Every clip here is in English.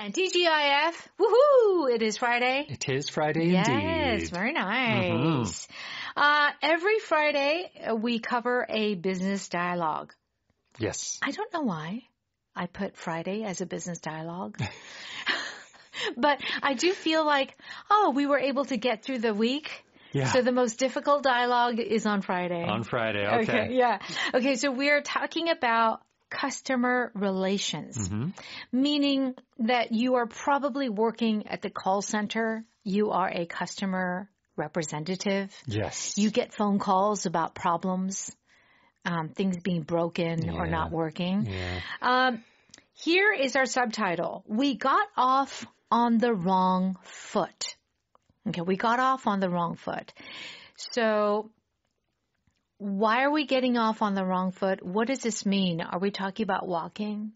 And TGIF, woohoo! It is Friday. It is Friday yes, indeed. Yes, very nice. Every Friday, we cover a business dialogue. Yes. I don't know why I put Friday as a business dialogue. But I do feel like, we were able to get through the week. Yeah. So the most difficult dialogue is on Friday. On Friday, okay. Yeah. Okay, so we're talking about customer relations, meaning that you are probably working at the call center. You are a customer representative. Yes. You get phone calls about problems, things being broken or not working. Yeah. Here is our subtitle. We got off on the wrong foot. Okay, we got off on the wrong foot. So why are we getting off on the wrong foot? What does this mean? Are we talking about walking?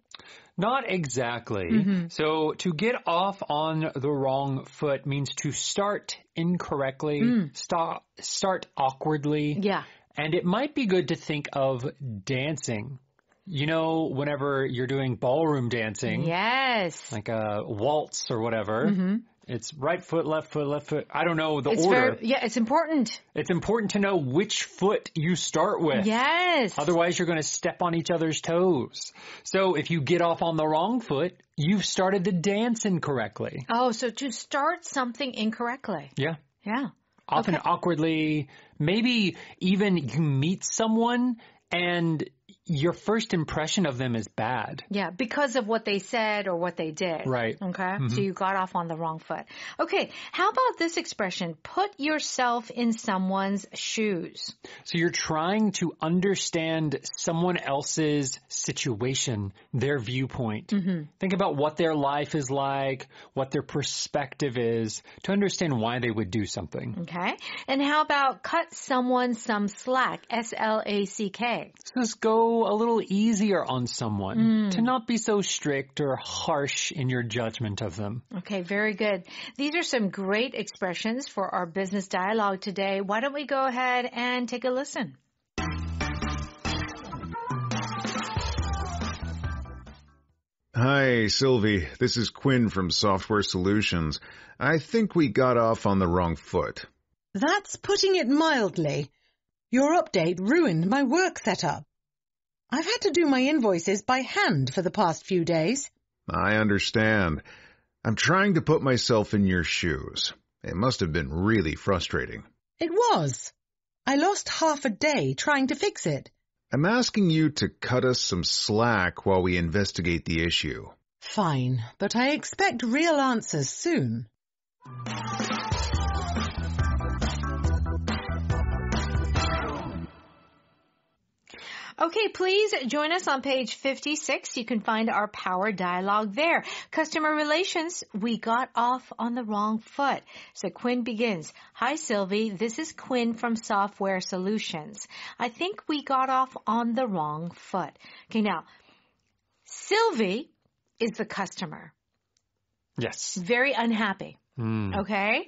Not exactly. So to get off on the wrong foot means to start incorrectly, start awkwardly. Yeah. And it might be good to think of dancing. You know, whenever you're doing ballroom dancing. Yes. Like a waltz or whatever. It's right foot, left foot, left foot. I don't know the order. It's important. It's important to know which foot you start with. Yes. Otherwise, you're going to step on each other's toes. So if you get off on the wrong foot, you've started the dance incorrectly. Oh, so to start something incorrectly. Yeah. Yeah. Often awkwardly. Maybe even you meet someone and your first impression of them is bad. Yeah, because of what they said or what they did. Right. Okay, so you got off on the wrong foot. Okay, how about this expression? Put yourself in someone's shoes. So you're trying to understand someone else's situation, their viewpoint. Think about what their life is like, what their perspective is, to understand why they would do something. Okay, and how about cut someone some slack, S-L-A-C-K? So let's go a little easier on someone, to not be so strict or harsh in your judgment of them. Okay, very good. These are some great expressions for our business dialogue today. Why don't we go ahead and take a listen? Hi, Sylvie. This is Quinn from Software Solutions. I think we got off on the wrong foot. That's putting it mildly. Your update ruined my work setup. I've had to do my invoices by hand for the past few days. I understand. I'm trying to put myself in your shoes. It must have been really frustrating. It was. I lost half a day trying to fix it. I'm asking you to cut us some slack while we investigate the issue. Fine, but I expect real answers soon. Okay, please join us on page 56. You can find our power dialogue there. Customer relations, we got off on the wrong foot. So Quinn begins. Hi, Sylvie. This is Quinn from Software Solutions. I think we got off on the wrong foot. Okay, now, Sylvie is the customer. Yes. Very unhappy. Okay?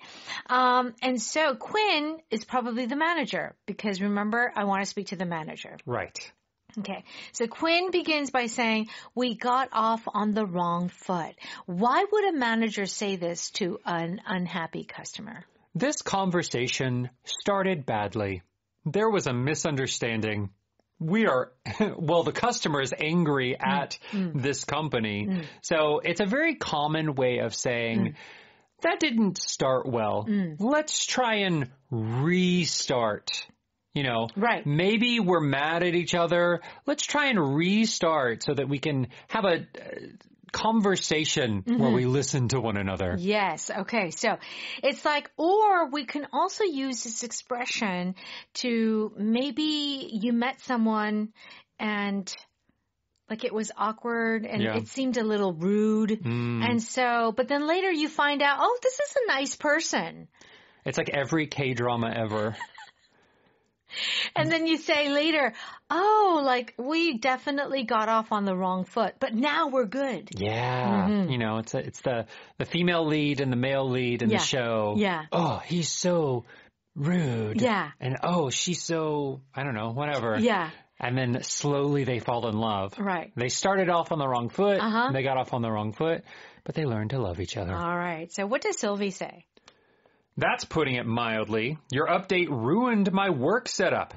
And so Quinn is probably the manager because remember, I want to speak to the manager. Right. Okay. So Quinn begins by saying, we got off on the wrong foot. Why would a manager say this to an unhappy customer? This conversation started badly. There was a misunderstanding. The customer is angry at this company. So it's a very common way of saying, that didn't start well. Let's try and restart. You know, right. Maybe we're mad at each other. Let's try and restart so that we can have a conversation where we listen to one another. Yes. Okay. So it's like, or we can also use this expression to maybe you met someone and like it was awkward and it seemed a little rude. And so, but then later you find out, oh, this is a nice person. It's like every K-drama ever. And then you say later, oh, like we definitely got off on the wrong foot, but now we're good. Yeah. You know, it's the female lead and the male lead in the show. Yeah. Oh, he's so rude. Yeah. And oh, she's so, I don't know, whatever. Yeah. And then slowly they fall in love. Right. They started off on the wrong foot. Uh-huh. They got off on the wrong foot, but they learned to love each other. All right. So what does Sylvie say? That's putting it mildly. Your update ruined my work setup.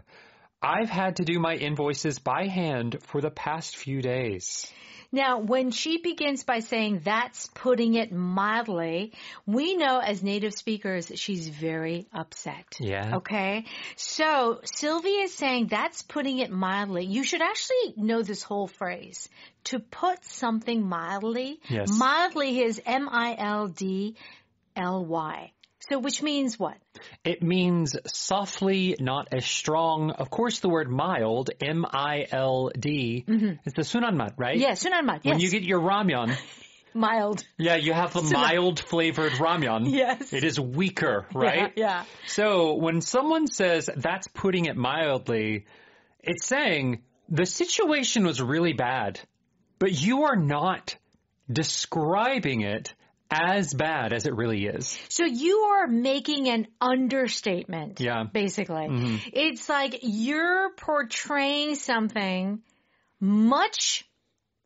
I've had to do my invoices by hand for the past few days. Now, when she begins by saying that's putting it mildly, we know as native speakers she's very upset. Yeah. Okay? So, Sylvia is saying that's putting it mildly. You should actually know this whole phrase. To put something mildly. Yes. Mildly is M-I-L-D-L-Y. So, which means what? It means softly, not as strong. Of course, the word mild, M-I-L-D, is the sunanmat, right? Yeah, sunanmat, yes. When you get your ramyeon, Mild. yeah, you have the mild flavored ramyeon. Yes. It is weaker, right? Yeah. So when someone says that's putting it mildly, it's saying the situation was really bad, but you are not describing it as bad as it really is. So you are making an understatement. Yeah. Basically. Mm-hmm. It's like you're portraying something much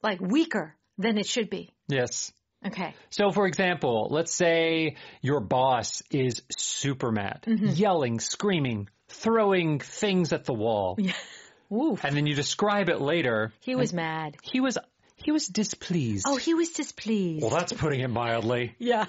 like weaker than it should be. Yes. Okay. So, for example, let's say your boss is super mad, yelling, screaming, throwing things at the wall. Yeah. Oof. And then you describe it later. He was mad. He was displeased. Oh, he was displeased. Well, that's putting it mildly. Yeah.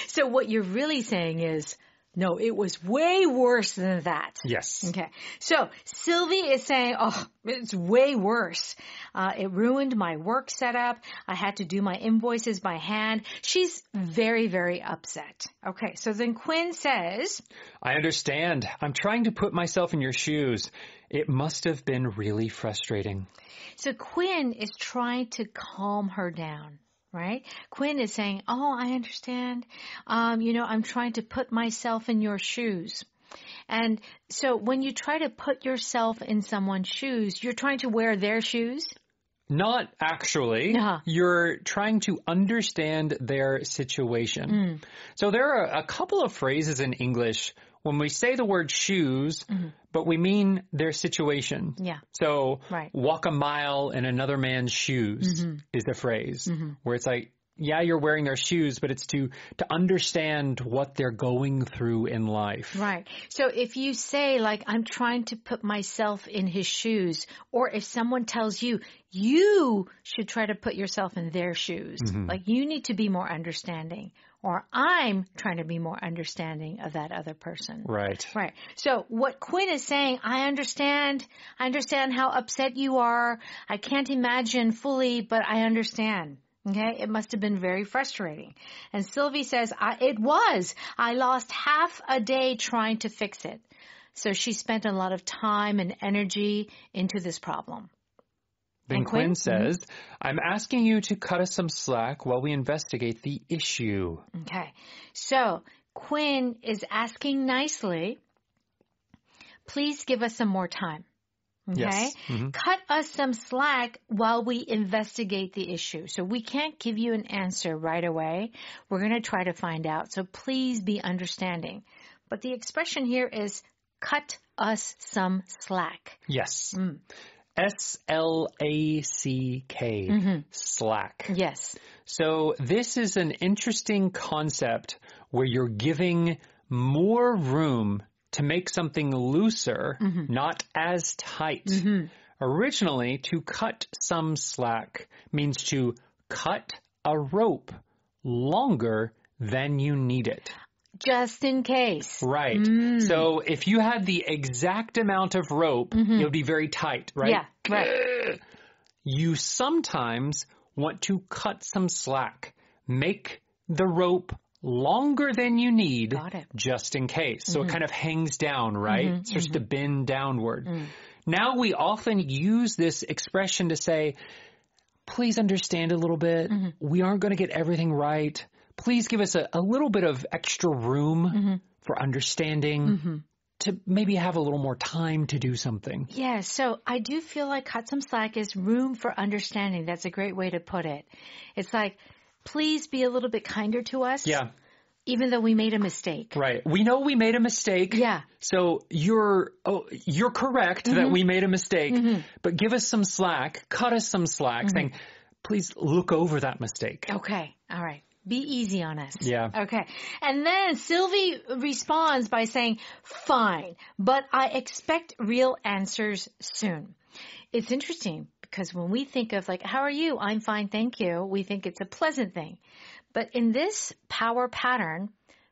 So what you're really saying is, no, it was way worse than that. Yes. Okay. So Sylvie is saying, oh, it's way worse. It ruined my work setup. I had to do my invoices by hand. She's very, very upset. Okay. So then Quinn says, I understand. I'm trying to put myself in your shoes. It must have been really frustrating. So Quinn is trying to calm her down. Right? Quinn is saying, oh, I understand. I'm trying to put myself in your shoes. And so when you try to put yourself in someone's shoes, you're trying to wear their shoes? Not actually. Uh-huh. You're trying to understand their situation. So there are a couple of phrases in English when we say the word shoes, but we mean their situation. Yeah. So Right. walk a mile in another man's shoes is the phrase where it's like, yeah, you're wearing their shoes, but it's to understand what they're going through in life. Right. So if you say, like, I'm trying to put myself in his shoes, or if someone tells you, you should try to put yourself in their shoes, like you need to be more understanding, or I'm trying to be more understanding of that other person. Right. Right. So what Quinn is saying, I understand how upset you are. I can't imagine fully, but I understand. Okay, it must have been very frustrating. And Sylvie says, it was. I lost half a day trying to fix it. So she spent a lot of time and energy into this problem. Then And Quinn Quinn? says, I'm asking you to cut us some slack while we investigate the issue. Okay, so Quinn is asking nicely, please give us some more time. Okay? Yes. Cut us some slack while we investigate the issue. So we can't give you an answer right away. We're going to try to find out. So please be understanding. But the expression here is cut us some slack. Yes. S-L-A-C-K. Slack. Yes. So this is an interesting concept where you're giving more room to make something looser, not as tight. Originally, to cut some slack means to cut a rope longer than you need it. Just in case. Right. So if you had the exact amount of rope, it would be very tight, right? Yeah, right. You sometimes want to cut some slack. Make the rope longer than you need, Got it. just in case. So it kind of hangs down, right? It starts to bend downward. Now we often use this expression to say, please understand a little bit. We aren't going to get everything right. Please give us a little bit of extra room for understanding, to maybe have a little more time to do something. Yeah, so I do feel like cut some slack is room for understanding. That's a great way to put it. It's like, please be a little bit kinder to us. Yeah. even though we made a mistake. Right. We know we made a mistake. Yeah. So you're correct that we made a mistake, but give us some slack, cut us some slack, saying, please look over that mistake. Okay. All right. Be easy on us. Yeah. Okay. And then Sylvie responds by saying, fine, but I expect real answers soon. It's interesting because when we think of like, how are you? I'm fine, thank you. We think it's a pleasant thing. But in this power pattern,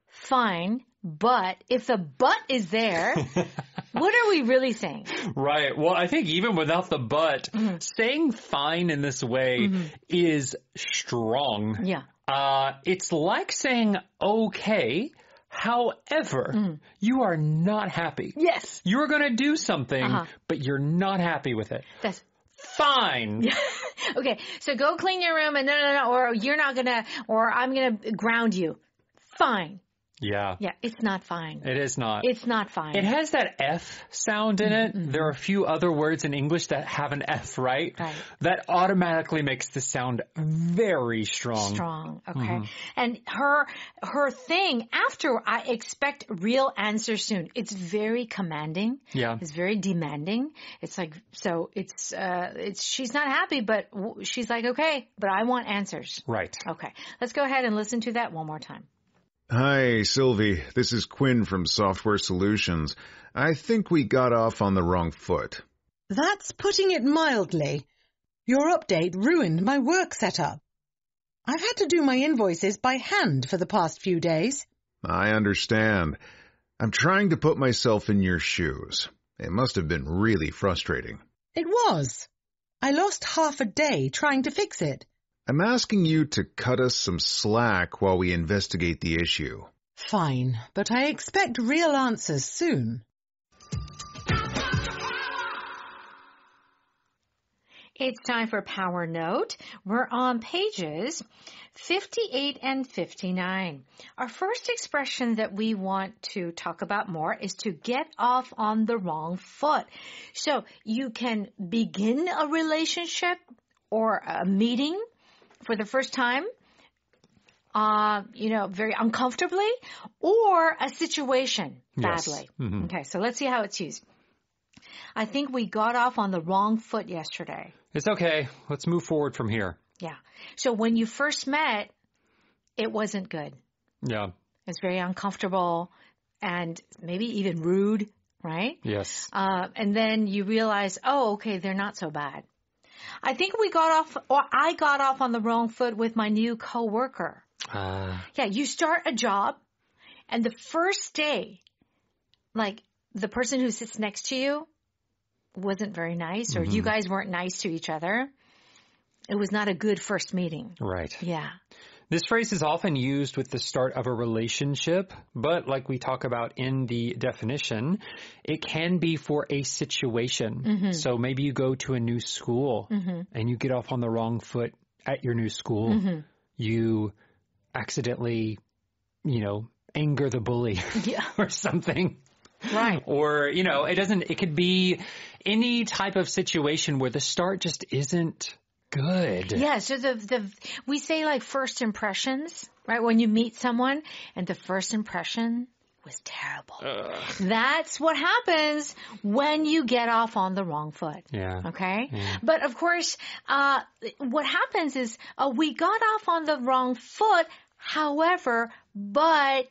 fine, but if the but is there, what are we really saying? Right. Well, I think even without the but, saying fine in this way is strong. Yeah. It's like saying okay. However, you are not happy. Yes. You're going to do something, but you're not happy with it. That's fine. Okay. So go clean your room and no, or you're not going to, or I'm going to ground you. Fine. Yeah. Yeah. It's not fine. It is not. It's not fine. It has that F sound in it. There are a few other words in English that have an F, right? Right. That automatically makes the sound very strong. Strong. Okay. And her thing after I expect real answers soon. It's very commanding. Yeah. It's very demanding. It's like, so it's she's not happy, but she's like, okay, but I want answers. Right. Okay. Let's go ahead and listen to that one more time. Hi, Sylvie. This is Quinn from Software Solutions. I think we got off on the wrong foot. That's putting it mildly. Your update ruined my work setup. I've had to do my invoices by hand for the past few days. I understand. I'm trying to put myself in your shoes. It must have been really frustrating. It was. I lost half a day trying to fix it. I'm asking you to cut us some slack while we investigate the issue. Fine, but I expect real answers soon. It's time for Power Note. We're on pages 58 and 59. Our first expression that we want to talk about more is to get off on the wrong foot. So you can begin a relationship or a meeting for the first time, very uncomfortably, or a situation badly. Yes. Okay, so let's see how it's used. I think we got off on the wrong foot yesterday. It's okay. Let's move forward from here. Yeah. So when you first met, it wasn't good. Yeah. It's very uncomfortable and maybe even rude, right? Yes. And then you realize, oh, okay, they're not so bad. I think I got off on the wrong foot with my new coworker. Yeah, you start a job and the first day, like the person who sits next to you wasn't very nice or you guys weren't nice to each other. It was not a good first meeting. Right. Yeah. This phrase is often used with the start of a relationship, but like we talk about in the definition, it can be for a situation. So maybe you go to a new school and you get off on the wrong foot at your new school. You accidentally, anger the bully or something. Right. Or, it could be any type of situation where the start just isn't good. Yeah, so we say like first impressions, right? When you meet someone and the first impression was terrible. That's what happens when you get off on the wrong foot. Yeah. Okay? Yeah. But of course, what happens is we got off on the wrong foot, however, but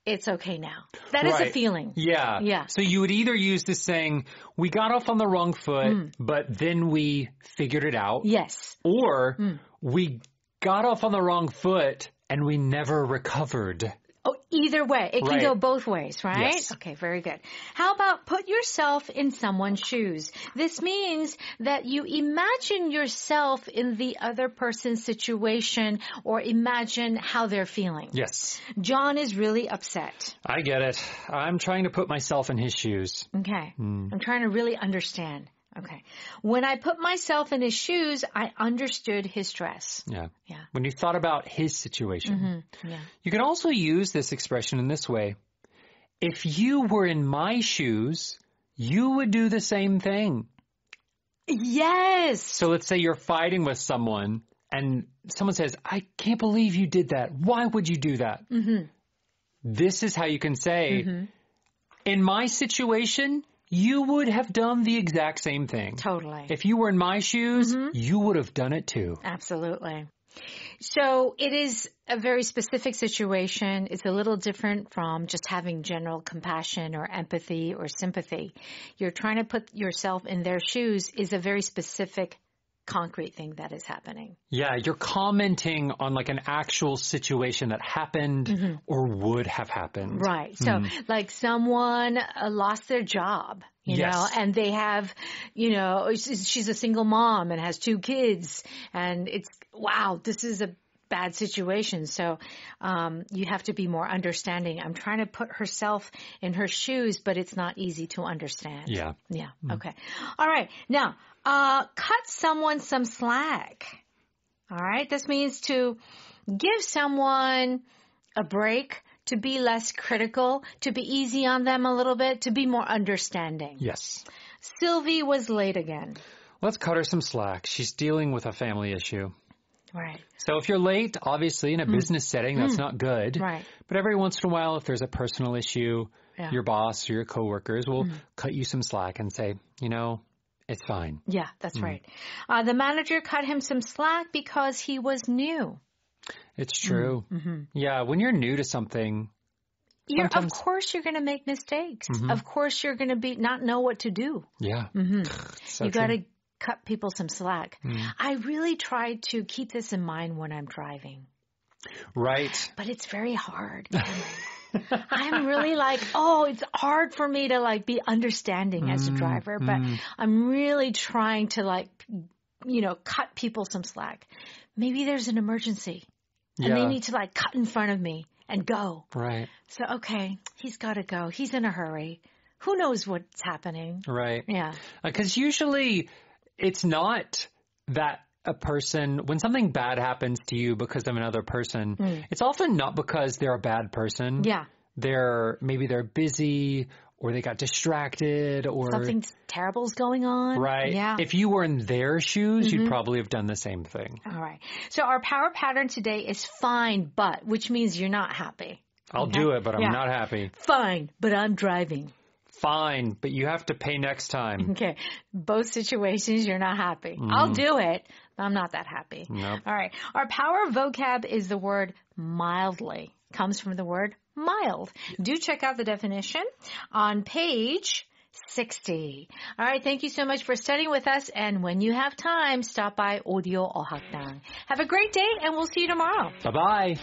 it's okay now. That is a feeling. Yeah. Yeah. So you would either use this saying, we got off on the wrong foot, but then we figured it out. Yes. Or we got off on the wrong foot and we never recovered. Oh, either way. It can go both ways, right? Yes. Okay, very good. How about put yourself in someone's shoes? This means that you imagine yourself in the other person's situation or imagine how they're feeling. Yes. John is really upset. I get it. I'm trying to put myself in his shoes. Okay. I'm trying to really understand. Okay. When I put myself in his shoes, I understood his stress. Yeah. Yeah. When you thought about his situation. Yeah. You can also use this expression in this way. If you were in my shoes, you would do the same thing. Yes. So let's say you're fighting with someone and someone says, I can't believe you did that. Why would you do that? this is how you can say, in my situation, you would have done the exact same thing. Totally. If you were in my shoes, you would have done it too. Absolutely. So it is a very specific situation. It's a little different from just having general compassion or empathy or sympathy. You're trying to put yourself in their shoes is a very specific, concrete thing that is happening. Yeah, you're commenting on like an actual situation that happened or would have happened. Right. So like someone lost their job, you know, and they have, you know, she's a single mom and has 2 kids and it's, wow, this is a bad situation. So you have to be more understanding. I'm trying to put herself in her shoes, but it's not easy to understand. Yeah. Yeah. Okay. All right. Now, cut someone some slack. All right. This means to give someone a break, to be less critical, to be easy on them a little bit, to be more understanding. Yes. Sylvie was late again. Let's cut her some slack. She's dealing with a family issue. Right. So if you're late, obviously in a business setting, that's not good. Right. But every once in a while, if there's a personal issue, your boss or your coworkers will cut you some slack and say, you know, it's fine. Yeah, that's right. The manager cut him some slack because he was new. It's true. Yeah, when you're new to something, Of course you're going to make mistakes. Of course you're going to not know what to do. Yeah. So you got to cut people some slack. I really try to keep this in mind when I'm driving. Right. But it's very hard. I'm really like, it's hard for me to like be understanding as a driver, but I'm really trying to like, you know, cut people some slack. Maybe there's an emergency and they need to like cut in front of me and go. Right. So, okay, he's got to go. He's in a hurry. Who knows what's happening? Right. Yeah. Because usually it's not that a person, when something bad happens to you because of another person, it's often not because they're a bad person. Yeah. Maybe they're busy or they got distracted or something terrible's going on. Right. Yeah. If you were in their shoes, you'd probably have done the same thing. All right. So our power pattern today is fine, but, which means you're not happy. I'll do it, but I'm not happy. Fine, but I'm driving. Fine, but you have to pay next time. Okay. Both situations, you're not happy. I'll do it, but I'm not that happy. Nope. All right. Our power vocab is the word mildly. Comes from the word mild. Do check out the definition on page 60. All right. Thank you so much for studying with us. And when you have time, stop by Audio 어학당. Have a great day, and we'll see you tomorrow. Bye-bye.